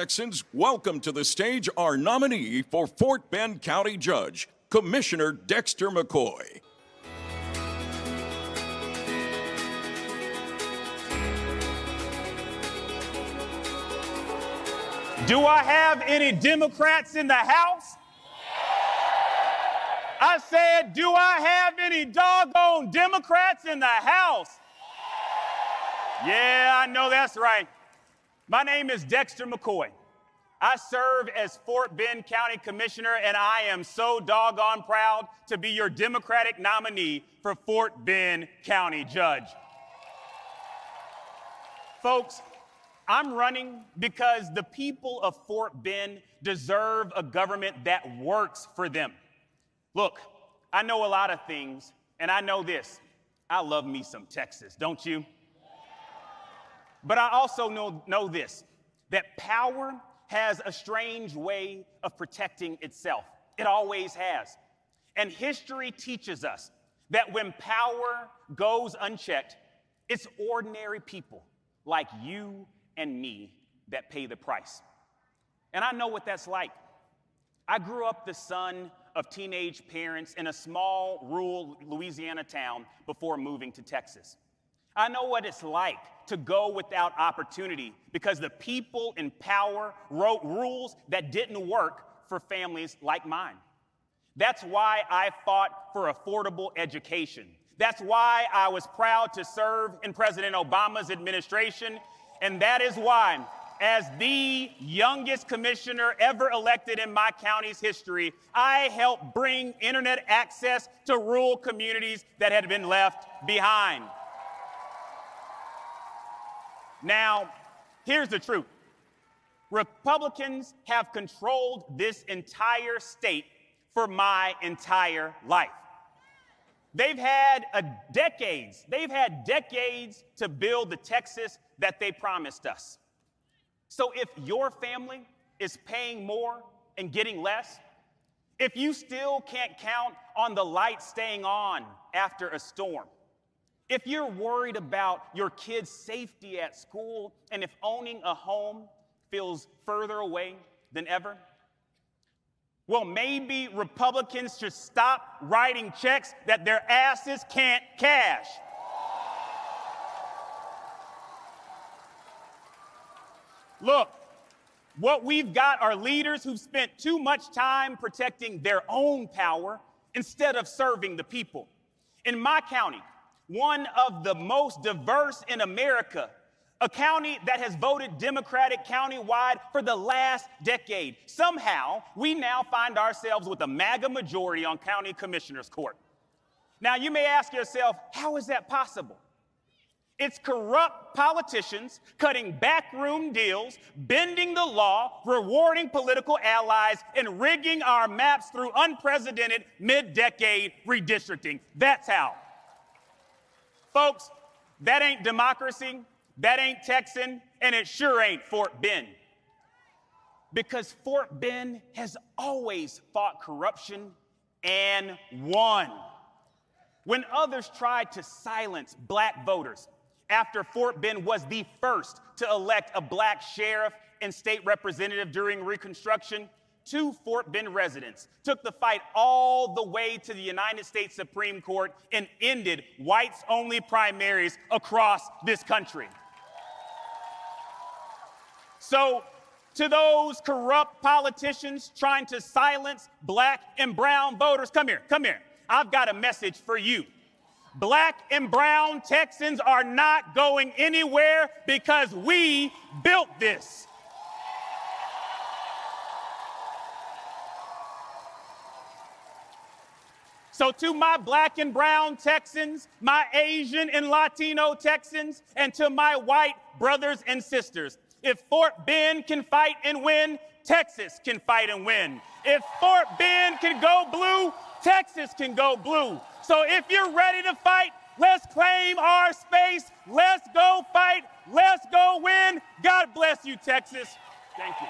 Texans, welcome to the stage our nominee for Fort Bend County Judge, Commissioner Dexter McCoy. Do I have any Democrats in the House? I said, do I have any doggone Democrats in the House? Yeah, I know that's right. My name is Dexter McCoy. I serve as Fort Bend County Commissioner, and I am so doggone proud to be your Democratic nominee for Fort Bend County Judge. Folks, I'm running because the people of Fort Bend deserve a government that works for them. Look, I know a lot of things, and I know this. I love me some Texas, don't you? But I also know this, that power has a strange way of protecting itself. It always has. And history teaches us that when power goes unchecked, it's ordinary people like you and me that pay the price. And I know what that's like. I grew up the son of teenage parents in a small rural Louisiana town before moving to Texas. I know what it's like to go without opportunity because the people in power wrote rules that didn't work for families like mine. That's why I fought for affordable education. That's why I was proud to serve in President Obama's administration. And that is why, as the youngest commissioner ever elected in my county's history, I helped bring internet access to rural communities that had been left behind. Now, here's the truth. Republicans have controlled this entire state for my entire life. They've had decades to build the Texas that they promised us. So if your family is paying more and getting less, if you still can't count on the lights staying on after a storm, if you're worried about your kids' safety at school, and if owning a home feels further away than ever, well, maybe Republicans should stop writing checks that their asses can't cash. Look, what we've got are leaders who've spent too much time protecting their own power instead of serving the people. In my county, one of the most diverse in America, a county that has voted Democratic countywide for the last decade. Somehow, we now find ourselves with a MAGA majority on County Commissioner's Court. Now, you may ask yourself, how is that possible? It's corrupt politicians cutting backroom deals, bending the law, rewarding political allies, and rigging our maps through unprecedented mid-decade redistricting. That's how. Folks, that ain't democracy, that ain't Texan, and it sure ain't Fort Bend. Because Fort Bend has always fought corruption and won. When others tried to silence black voters, after Fort Bend was the first to elect a black sheriff and state representative during Reconstruction, 2 Fort Bend residents took the fight all the way to the United States Supreme Court and ended whites-only primaries across this country. So, to those corrupt politicians trying to silence black and brown voters, come here. I've got a message for you. Black and brown Texans are not going anywhere because we built this. So to my black and brown Texans, my Asian and Latino Texans, and to my white brothers and sisters, if Fort Bend can fight and win, Texas can fight and win. If Fort Bend can go blue, Texas can go blue. So if you're ready to fight, let's claim our space. Let's go fight. Let's go win. God bless you, Texas. Thank you.